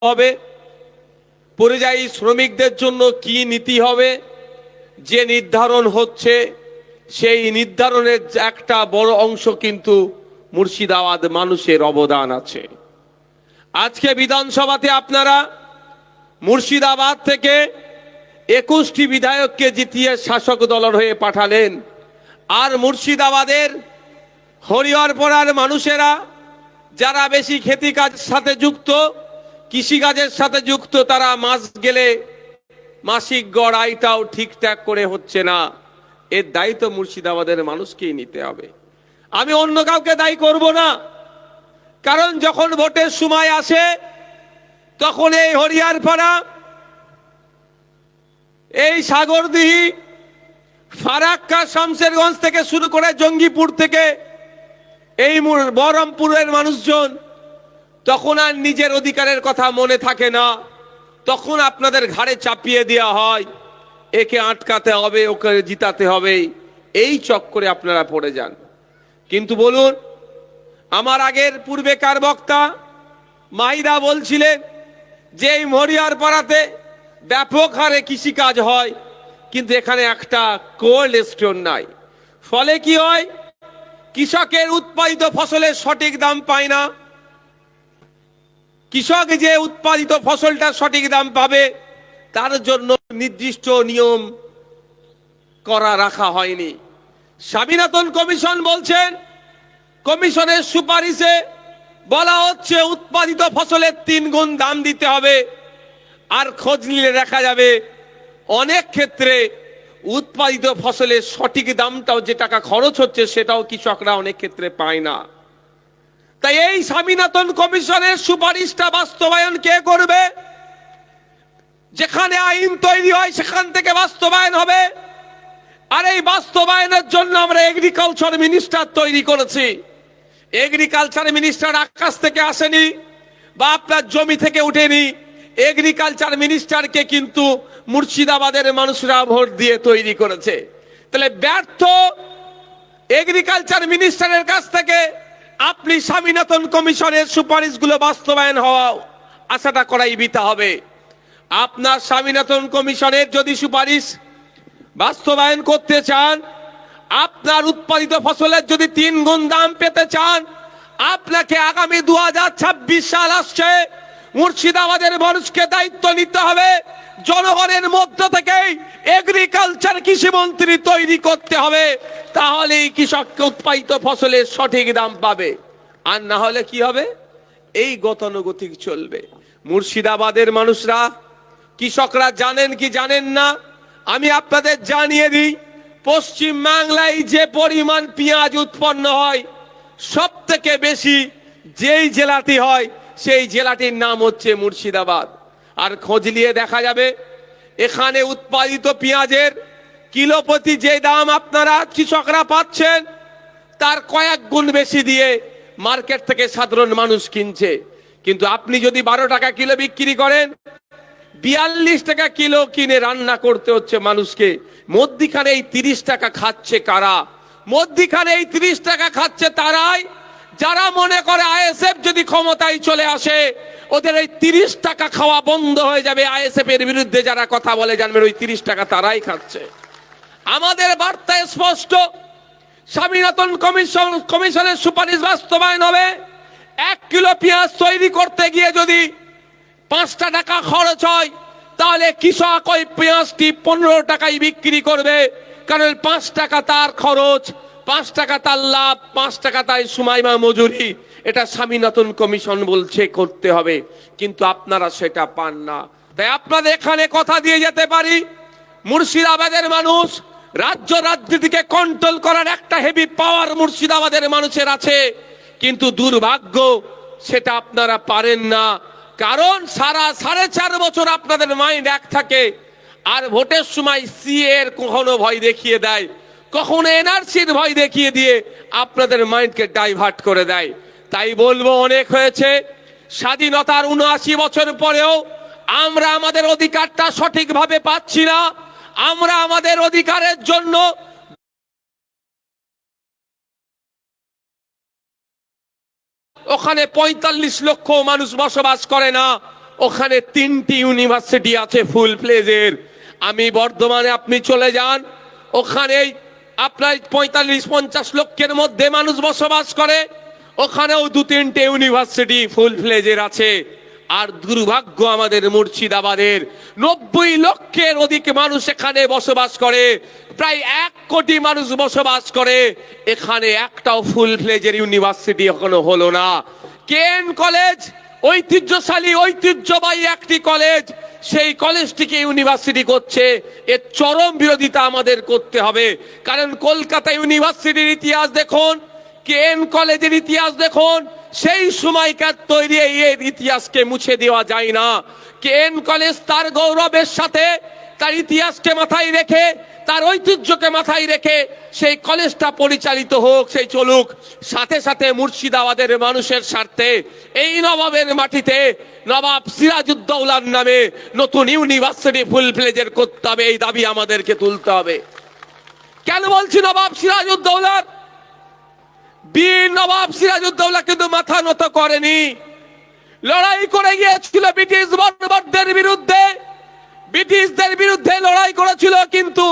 হবে, পরিযায়ী শ্রমিকদের জন্য কি নীতি হবে, যে নির্ধারণ হচ্ছে সেই নির্ধারণের একটা বড় অংশ কিন্তু মুর্শিদাবাদ মানুষের অবদান আছে। আজকে বিধানসভাতে আপনারা মুর্শিদাবাদ থেকে 21টি বিধায়ককে জিতিয়ে শাসক দলের হয়ে পাঠালেন, আর মুর্শিদাবাদের হরিহরপাড়ার মানুষেরা যারা বেশি খেতি কাজের সাথে যুক্ত, কৃষিকাজের সাথে যুক্ত, তারা মাস গেলে মাসিক গড় আয়টাও ঠিকঠাক করে হচ্ছে না। এর দায়িত্ব মুর্শিদাবাদের মানুষকেই নিতে হবে। আমি অন্য কাউকে দায়ী করব না, কারণ যখন ভোটের সময় আসে তখন এই হরিহরপাড়া, এই সাগরদিঘি, ফারাক্কা, শামশেরগঞ্জ থেকে শুরু করে জঙ্গিপুর থেকে এই বহরমপুরের মানুষজন তখন আর নিজের অধিকারের কথা মনে থাকে না, তখন আপনাদের ঘাড়ে চাপিয়ে দেওয়া হয়, একে আটকাতে হবে, ওকে জিতাতে হবে, এই চক্করে আপনারা পড়ে যান। কিন্তু বলুন, আমার আগের পূর্বেকার বক্তা মাহিদা বলছিলেন যে এই হরিহরপাড়াতে ব্যাপক হারে কৃষিকাজ হয়, কিন্তু এখানে একটা কোল্ড স্টোর নাই। ফলে কি হয়, কৃষকের উৎপাদিত ফসলের সঠিক দাম পায় না। কৃষক যে উৎপাদিত ফসলটা সঠিক দাম পাবে তার জন্য নির্দিষ্ট নিয়ম করা রাখা হয়নি। স্বামীনাথন কমিশন বলছেন, কমিশনের সুপারিশে বলা হচ্ছে উৎপাদিত ফসলের 3 গুণ দাম দিতে হবে, আর খোঁজ নিলে দেখা যাবে অনেক ক্ষেত্রে উৎপাদিত ফসলের সঠিক দামটাও, যে টাকা খরচ হচ্ছে সেটাও কৃষকরা অনেক ক্ষেত্রে পায় না। তাই এই স্বামীনাথন কমিশনের সুপারিশটা বাস্তবায়ন কে করবে? যেখানে আইন তৈরি হয় সেখান থেকে বাস্তবায়ন হবে। আর এই বাস্তবায়নের জন্য আমরা এগ্রিকালচার মিনিস্টার তৈরি করেছি। এগ্রিকালচার মিনিস্টার আকাশ থেকে আসেনি বা আপনার জমি থেকে উঠেনি। এগ্রিকালচার মিনিস্টারকে কিন্তু মুর্শিদাবাদের মানুষরা ভোট দিয়ে তৈরি করেছে। তাহলে ব্যর্থ এগ্রিকালচার মিনিস্টারের কাছ থেকে আপনি স্বামীনাথন কমিশনের সুপারিশগুলো বাস্তবায়ন হওয়া আশাটা করাই বৃথা হবে। আপনার স্বামীনাথন কমিশনের যদি সুপারিশ বাস্তবায়ন করতে চান, আপনার উৎপাদিত ফসলের যদি 3 গুণ দাম পেতে চান, আপনাকে আগামী 2026 সাল আসছে, মুর্শিদাবাদের মানুষকে দায়িত্ব নিতে হবে। জনগণের মধ্য থেকেই এগ্রিকালচার কৃষিমন্ত্রী তৈরি করতে হবে, তাহলেই কৃষককে উৎপাদিত ফসলের সঠিক দাম পাবে। আর না হলে কি হবে? এই গতানুগতিক চলবে। মুর্শিদাবাদের মানুষরা, কৃষকরা জানেন কি জানেন না আমি আপনাদের জানিয়ে দিই, পশ্চিম বাংলায় যে পরিমাণ পেঁয়াজ উৎপন্ন হয় সব থেকে বেশি যেই জেলাটি হয় সেই জেলাটির নাম হচ্ছে মুর্শিদাবাদ। আর খোঁজ নিয়ে দেখা যাবে এখানে উৎপাদিত পেঁয়াজের কিলো প্রতি যে দাম আপনারা কৃষকরা পাচ্ছেন তার কয়েক গুণ বেশি দিয়ে মার্কেট থেকে সাধারণ মানুষ কিনছে। কিন্তু আপনি যদি 12 টাকা কিলো বিক্রি করেন, 42 টাকা কিলো কিনে রান্না করতে হচ্ছে মানুষকে। মধ্যিখানে এই 30 টাকা খাচ্ছে কারা? মধ্যিখানে এই 30 টাকা খাচ্ছে তারাই যারা মনে করে আইএসএফ যদি ক্ষমতায় চলে আসে ওদের এই 30 টাকা খাওয়া বন্ধ হয়ে যাবে। আইএসএফ এর বিরুদ্ধে যারা কথা বলে জানবেন ওই 30 টাকা তারাই খাচ্ছে। আমাদের বার্তা স্পষ্ট, স্বামীনাথন কমিশনের সুপারিশ বাস্তবায়ন হবে। 1 কিলো পেঁয়াজ তৈরি করতে গিয়ে যদি 5 টাকা খরচ হয়, তাহলে কৃষক ওই পেঁয়াজটি 15 টাকায় বিক্রি করবে, কারণ 5 টাকা তার খরচ, 5 টাকা তার লাভ, 5 টাকা তাই সুমাইমা মজুরি। এটা স্বামীনাথন কমিশন বলছে করতে হবে, কিন্তু আপনারা সেটা পান না। তাই আপনাদের এখানে কথা দিয়ে যেতে পারি, মুর্শিদাবাদের মানুষ, রাজ্য রাজনীতিকে কন্ট্রোল করার একটা হেভি পাওয়ার মুর্শিদাবাদের মানুষের আছে, কিন্তু দুর্ভাগ্য সেটা আপনারা পারেন না। কারণ সারা 4.5 বছর আপনাদের মাইন্ড এক থাকে, আর ভোটের সময় সিএ এর কখনো ভয় দেখিয়ে দেয়, কখনো এনআরসির ভয় দেখিয়ে দিয়ে আপনাদের মাইন্ডকে ডাইভার্ট করে দেয়। তাই বলবো, অনেক হয়েছে। স্বাধীনতার 79 বছর পরেও আমরা আমাদের অধিকারটা সঠিকভাবে পাচ্ছি না। আমরা আমাদের অধিকারের জন্য ওখানে 45 লক্ষ মানুষ বসবাস করে না, ওখানে 3টি ইউনিভার্সিটি আছে ফুল ফ্লেজের। আমি বর্ধমানে আপনি চলে যান, ওখানেই আপনার 45-50 লক্ষের মধ্যে মানুষ বসবাস করে, ওখানেও 2-3টে ইউনিভার্সিটি ফুল ফ্লেজের আছে। আর দুর্ভাগ্য আমাদের মুর্শিদাবাদের 90 লক্ষের অধিক মানুষ এখানে বসবাস করে, প্রায় 1 কোটি মানুষ বসবাস করে, এখানে একটাও ফুল ফ্লেজের ইউনিভার্সিটি এখনো হলো না। কেন কলেজ ঐতিহ্যশালী ঐতিহ্যবাহী একটি কলেজ, সেই কলেজটিকে ইউনিভার্সিটি করছে, এর চরম বিরোধিতা আমাদের করতে হবে। কারণ কলকাতা ইউনিভার্সিটির ইতিহাস দেখুন, কেন কলেজের ইতিহাস দেখুন, সেই সময়কার তৈরি এর ইতিহাসকে মুছে দেওয়া যায় না। কেন কলেজ তার গৌরবের সাথে, তার ইতিহাসকে মাথায় রেখে, তার ঐতিহ্যকে মাথায় রেখে সেই কলেজটা পরিচালিত হোক, সেই চলুক। সাথে সাথে মুর্শিদাবাদের মানুষের স্বার্থে এই নবাবের মাটিতে নবাব সিরাজউদ্দৌলার নামে নতুন ইউনিভার্সিটি ফুল ফ্লেজের করতে হবে, এই দাবি আমাদেরকে তুলতে হবে। কেন বলছি নবাব সিরাজউদ্দৌলার? বীর নবাব সিরাজউদ্দৌলা কিন্তু মাথা নত করেনি, লড়াই করে গিয়েছিল ব্রিটিশ বর্বরদের বিরুদ্ধে, ব্রিটিশদের বিরুদ্ধে লড়াই করেছিল, কিন্তু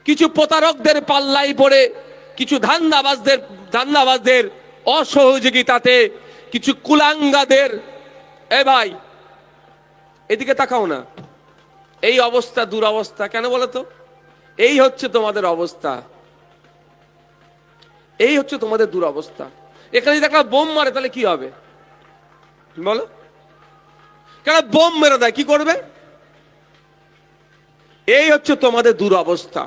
কিছু প্রতারকদের পাল্লাই পড়ে, কিছু ধান্দাবাজদের অসহযোগিতাতে, কিছু কুলাঙ্গাদের, এ ভাই এদিকে তাকাও না, এই অবস্থা, দুরবস্থা কেন বলো তো? এই হচ্ছে তোমাদের অবস্থা, এই হচ্ছে তোমাদের দুরবস্থা। এখানে যদি একটা বোম মারে তাহলে কি হবে বলো? কেন বোম মেরে দেয়, কি করবে? এই হচ্ছে তোমাদের দুরবস্থা।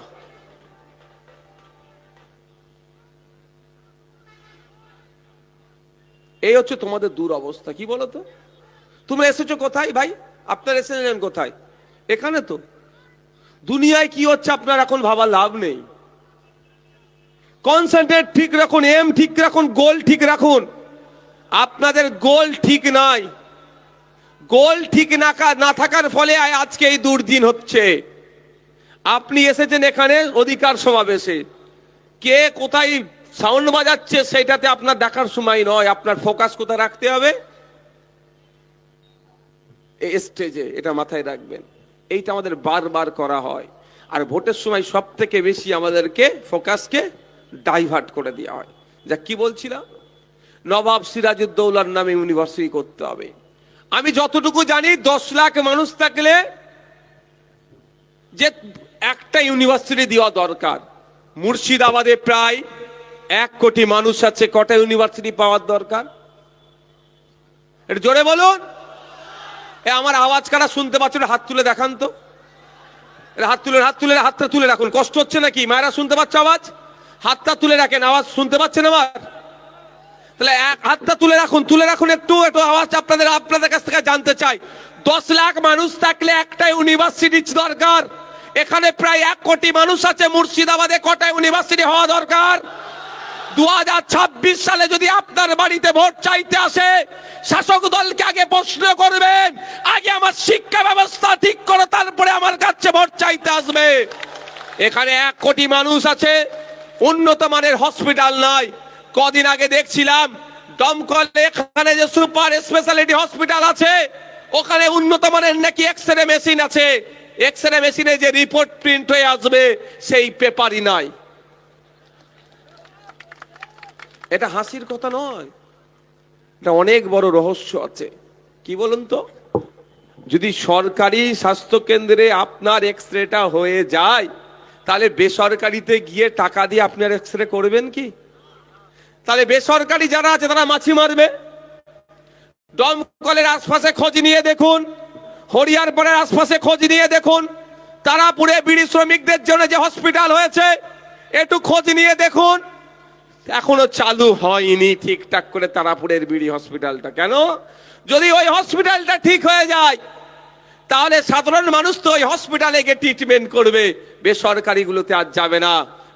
এই হচ্ছে তোমাদের দুরবস্থা। কি বলো তো? তুমি এসেছো কোথায় ভাই? আপনার এসেছেন কোথায়? এখানে তো। দুনিয়ায় কি হচ্ছে আপনার এখন ভাবার লাভ নেই। কনসেন্ট্রেট ঠিক রাখুন, এম ঠিক রাখুন, গোল ঠিক রাখুন। আপনাদের গোল ঠিক নাই, গোল ঠিক না থাকার ফলে আজকে এই দুর্দিন হচ্ছে। আপনি এসেছেন এখানে অধিকার সমাবেশে, কে কোথায় সাউন্ড বাজাচ্ছে সেটাতে আপনার দেখার সময় নয়, আপনার ফোকাস কোথায় রাখতে হবে? এই স্টেজে, এটা মাথায় রাখবেন। এইটা আমাদের বারবার করা হয়, আর ভোটের সময় সব থেকে বেশি আমাদেরকে ফোকাসকে ডাইভার্ট করে দেওয়া হয়। যা কি বলছিলাম, নবাব সিরাজউদ্দৌলার নামে ইউনিভার্সিটি করতে হবে। আমি যতটুকু জানি 10 লাখ মানুষ থাকলে যে একটা ইউনিভার্সিটি দেওয়া দরকার। মুর্শিদাবাদে প্রায় 1 কোটি মানুষ আছে, কটা ইউনিভার্সিটি পাওয়ার দরকার? এটা জোরে বলুন। আমার আওয়াজ কারা শুনতে পাচ্ছেন? হাত তুলে দেখান তো, হাতটা তুলে রাখুন। কষ্ট হচ্ছে নাকি? মায়েরা শুনতে পাচ্ছে আওয়াজ? হাতটা তুলে রাখেন, আওয়াজ শুনতে পাচ্ছেন আমার? তাহলে হাতটা তুলে রাখুন একটু আওয়াজ আপনাদের কাছ থেকে জানতে চাই। 10 লাখ মানুষ থাকলে একটা ইউনিভার্সিটি দরকার। এখানে প্রায় 1 কোটি মানুষ আছে, মুর্শিদাবাদে কটা ইউনিভার্সিটি হওয়া দরকার? 2026 সালে যদি আপনার বাড়িতে ভোট চাইতে আসে, শাসক দলকে আগে প্রশ্ন করবেন, আগে আমার শিক্ষা ব্যবস্থা ঠিক করো, তারপরে আমার কাছে ভোট চাইতে আসবে। এখানে 1 কোটি মানুষ আছে, উন্নত মানের হসপিটাল নাই। কদিন আগে দেখছিলাম দমকলে এখানে যে সুপার স্পেশালিটি হসপিটাল আছে, ওখানে উন্নত মানের নাকি এক্সরে মেশিন আছে, এক্সরে মেশিনে যে রিপোর্ট প্রিন্ট হয়ে আসবে সেই পেপারই নাই। এটা হাসির কথা নয়, এটা অনেক বড় রহস্য আছে। কি বলুন তো, যদি সরকারি স্বাস্থ্য কেন্দ্রে আপনার এক্সরেটা হয়ে যায়, তাহলে বেসরকারিতে গিয়ে টাকা দিয়ে আপনার এক্সরে করবেন কি? তাহলে বেসরকারি যারা আছে তারা মাছি মারবে। দমকলের আশপাশে খোঁজ নিয়ে দেখুন, হরিয়ারপাড়ের আশপাশে খোঁজ নিয়ে দেখুন, তারাপুরে বিড়ি শ্রমিকদের জন্য যে হসপিটাল হয়েছে একটু খোঁজ নিয়ে দেখুন, এখনো চালু হয়নি ঠিকঠাক করে তারাপুরের বিড়ি হসপিটালটা। কেন? যদি ওই হসপিটালটা ঠিক হয়ে যায় তাহলে সাধারণ মানুষ তো ওই হসপিটালে গিয়ে ট্রিটমেন্ট করবে, বেসরকারিগুলোতে আর যাবে না।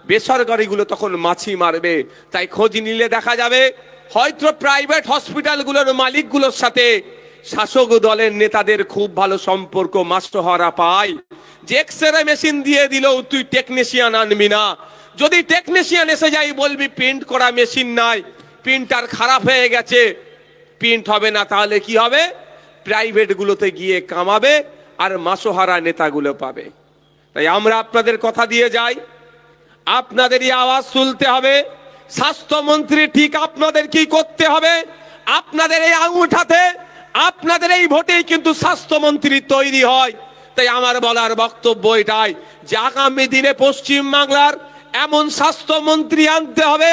বেসরকারিগুলো তখন মাছি মারবে। তাই খোঁজ নিলে দেখা যাবে হয়তো প্রাইভেট হসপিটালগুলোর মালিকগুলোর সাথে শাসক দলের নেতাদের খুব ভালো সম্পর্ক, মাস্টহারা পায় যে এক্সরে মেশিন দিয়ে দিলেও তুই টেকনিশিয়ান আনবি না। যদি টেকনিশিয়ান এসে যাই বলবি প্রিন্ট করা মেশিন নাই, প্রিন্টার খারাপ হয়ে গেছে, প্রিন্ট হবে না, তাহলে কি হবে? প্রাইভেট গুলোতে গিয়ে কামাবে আর মাসোহারা নেতাগুলো পাবে। তাই আমরা আপনাদের কথা দিয়ে যাই, আপনাদেরই আওয়াজ তুলতে হবে। স্বাস্থ্যমন্ত্রী ঠিক আপনাদের কি করতে হবে, আপনাদের এই আঙুঠাতে, আপনাদের এই ভোটেই কিন্তু স্বাস্থ্যমন্ত্রী তৈরি হয়। তাই আমার বলার বক্তব্য এটাই যে আগামী দিনে পশ্চিম বাংলার এমন স্বাস্থ্যমন্ত্রী আনতে হবে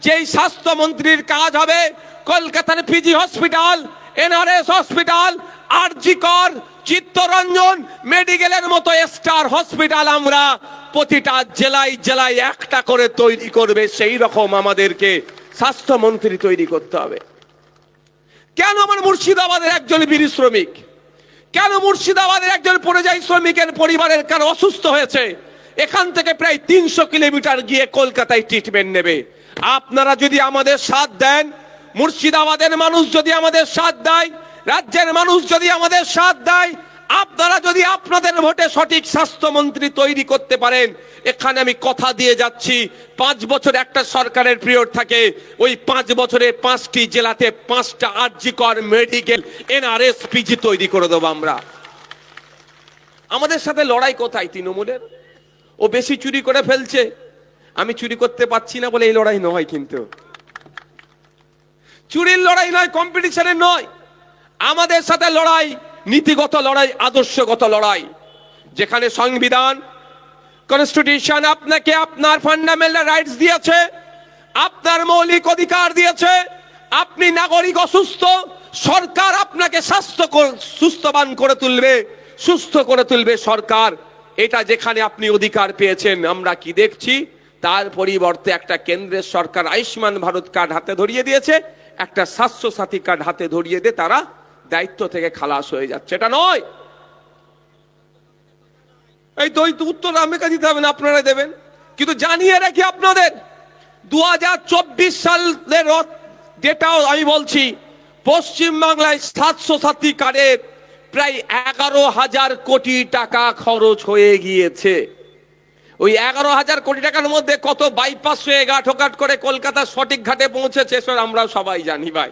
যেই স্বাস্থ্যমন্ত্রীর কাজ হবে কলকাতার পিজি হসপিটাল, এনআরএস হসপিটাল, আরজি কর, চিত্তরঞ্জন মেডিকেলের মতো স্টার হসপিটাল আমরা প্রতিটা জেলায় জেলায় একটা করে তৈরি করবে। সেই রকম আমাদেরকে স্বাস্থ্যমন্ত্রী তৈরি করতে হবে। কেন আমার মুর্শিদাবাদের একজন বীর শ্রমিক, কেন মুর্শিদাবাদের একজন পরিযায়ী শ্রমিকের পরিবারের কারো অসুস্থ হয়েছে, এখান থেকে প্রায় 300 কিলোমিটার গিয়ে কলকাতায় ট্রিটমেন্ট নেবে। আপনারা যদি আমাদের সাথ দেন, মুর্শিদাবাদের মানুষ যদি আমাদের সাথ দেয়, রাজ্যের মানুষ যদি আমাদের সাথ দেয়, আপনারা যদি আপনাদের ভোটে সঠিক স্বাস্থ্যমন্ত্রী তৈরি করতে পারেন, এখানে আমি কথা দিয়ে যাচ্ছি 5 বছর একটা সরকারের পিরিয়ড থাকে, ওই 5 বছরে 5টি জেলাতে 5টা আরজি কর, মেডিকেল, এনআরএস, পিজি তৈরি করে দেবো আমরা। আমাদের সাথে লড়াই কোথায় তৃণমূলের? ও বেশি চুরি করে ফেলছে, আমি চুরি করতে পারছি না বলে এই লড়াই নয়, কিন্তু চুরির লড়াই নয়, কম্পিটিশনের নয়। আমাদের সাথে লড়াই নীতিগত লড়াই, আদর্শগত লড়াই, যেখানে সংবিধান, কনস্টিটিউশন আপনাকে আপনার ফান্ডামেন্টাল রাইটস দিয়েছে, আপনার মৌলিক অধিকার দিয়েছে। আপনি নাগরিক অসুস্থ, সরকার আপনাকে সুস্থবান করে তুলবে, সুস্থ করে তুলবে সরকার। এটা যেখানে আপনি অধিকার পেয়েছেন, আমরা কি দেখছি? তার পরিবর্তে একটা কেন্দ্রের সরকার আয়ুষ্মান ভারত কার্ড হাতে ধরিয়ে দিয়েছে, একটা স্বাস্থ্য সাথী কার্ড হাতে ধরিয়ে দিয়ে তারা দায়িত্ব থেকে খালাস হয়ে যাচ্ছে। এটা নয়। এই তো উত্তর আমাকে দিতে হবে না, আপনারা দেবেন। কিন্তু জানিয়ে রাখি আপনাদের, 2024 সালের ডেটাও আমি বলছি, পশ্চিম বাংলায় স্বাস্থ্য সাথী কার্ডের প্রায় 11,000 কোটি টাকা খরচ হয়ে গিয়েছে। ওই 11,000 কোটি টাকার মধ্যে কত বাইপাস হয়ে ঘাটঘাট করে কলকাতার সঠিক ঘাটে পৌঁছেছে সেটা আমরা সবাই জানি ভাই।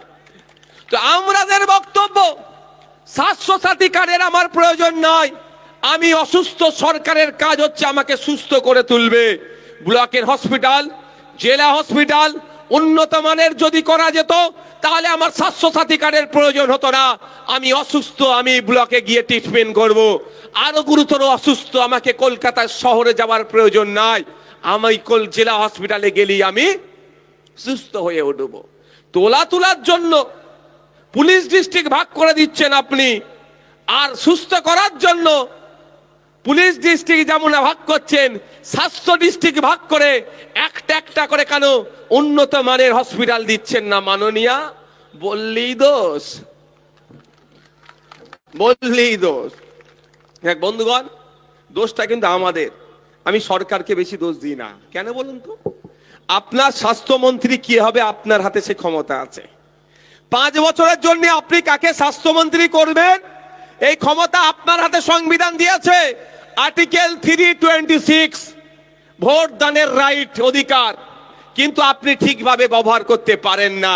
তো আমাদের বক্তব্য, স্বাস্থ্য সাথী কার্ডের আমার প্রয়োজন নয়। আমি অসুস্থ, সরকারের কাজ হচ্ছে আমাকে সুস্থ করে তুলবে। ব্লকের হসপিটাল, জেলা হসপিটাল উন্নত মানের যদি করা যেত, তাহলে আমার স্বাস্থ্য সাথী কার্ডের প্রয়োজন হতো না। আমি অসুস্থ, আমি ব্লকে গিয়ে ট্রিটমেন্ট করব। আরো গুরুতর অসুস্থ, আমাকে কলকাতা শহরে যাওয়ার প্রয়োজন নাই। আমি জেলা হসপিটালে গেলেই আমি সুস্থ হয়ে উঠব। তোলার জন্য পুলিশ ডিস্ট্রিক্ট ভাগ করে দিচ্ছেন আপনি, আর সুস্থ করার জন্য পুলিশ ডিস্ট্রিক্ট যেমন ভাগ করছেন, স্বাস্থ্য ডিস্ট্রিক্ট ভাগ করে একটা একটা করে কেন উন্নত মানের হসপিটাল দিচ্ছেন না? মাননীয়া, বললেই দোষ, বললেই দোষ। হ্যাঁ বন্ধুগণ, দোষটা কিন্তু আমাদের। আমি সরকারকে বেশি দোষ দিই না। কেন বলুন তো? আপনার স্বাস্থ্যমন্ত্রী কি হবে, আপনার হাতে সে ক্ষমতা আছে। 5 বছরের জন্য আপনি কাকে স্বাস্থ্যমন্ত্রী করবেন, এই ক্ষমতা আপনার হাতে সংবিধান দিয়েছে। আর্টিকেল 326, ভোট দানের রাইট, অধিকার, কিন্তু আপনি ঠিকভাবে ব্যবহার করতে পারেন না।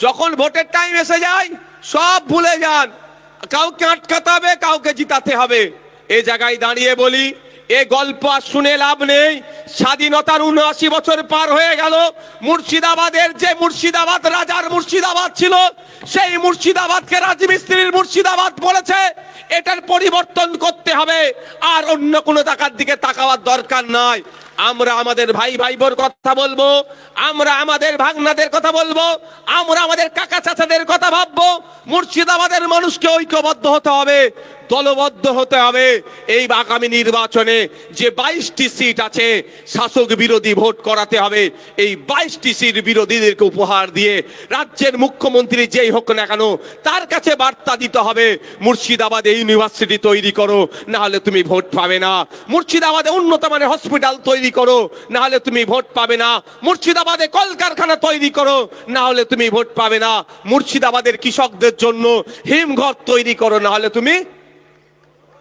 যখন ভোটের টাইম এসে যায় সব ভুলে যান। কাউকে আটকাতে হবে, কাউকে জিতাতে হবে। এই জায়গায় দাঁড়িয়ে বলি, এ গল্প আর শুনে লাভ নেই। স্বাধীনতার 79 বছর পার হয়ে গেল। মুর্শিদাবাদের যে মুর্শিদাবাদ রাজার মুর্শিদাবাদ ছিল, সেই মুর্শিদাবাদকে রাজমিস্ত্রির মুর্শিদাবাদ বলেছে। এটার পরিবর্তন করতে হবে, আর অন্য কোনো টাকার দিকে তাকাবার দরকার নাই। আমরা আমাদের ভাই ভাইবোর কথা বলবো, আমরা আমাদের ভাগনাদের কথা বলবো, আমরা আমাদের কাকা চাচাদের কথা ভাববো। মুর্শিদাবাদের মানুষকে ঐক্যবদ্ধ হতে হবে, দলবদ্ধ হতে হবে। এই আগামী নির্বাচনে যে 22টি সিট আছে, শাসক বিরোধী ভোট করাতে হবে। এই 22টি সিট বিরোধীদেরকে উপহার দিয়ে রাজ্যের মুখ্যমন্ত্রী যেই হোক না কেন, তার কাছে বার্তা দিতে হবে, মুর্শিদাবাদে ইউনিভার্সিটি তৈরি করো, না হলে তুমি ভোট পাবে না। মুর্শিদাবাদে উন্নত মানের হসপিটাল তৈরি করো, না হলে তুমি ভোট পাবে না। মুর্শিদাবাদে কলকারখানা তৈরি করো, না হলে তুমি ভোট পাবে না। মুর্শিদাবাদের কৃষকদের জন্য হিমঘর তৈরি করো, না হলে তুমি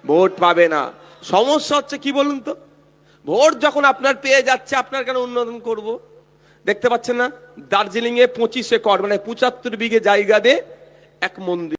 ভোট পাবে না। সমস্যা হচ্ছে কি বলুন তো, ভোট যখন আপনার পেয়ে যাচ্ছে, আপনার কেন উন্নয়ন করব? দেখতে পাচ্ছেন না, দার্জিলিং এ 25 একর মানে 75 বিঘে জায়গা দিয়ে এক মন্দির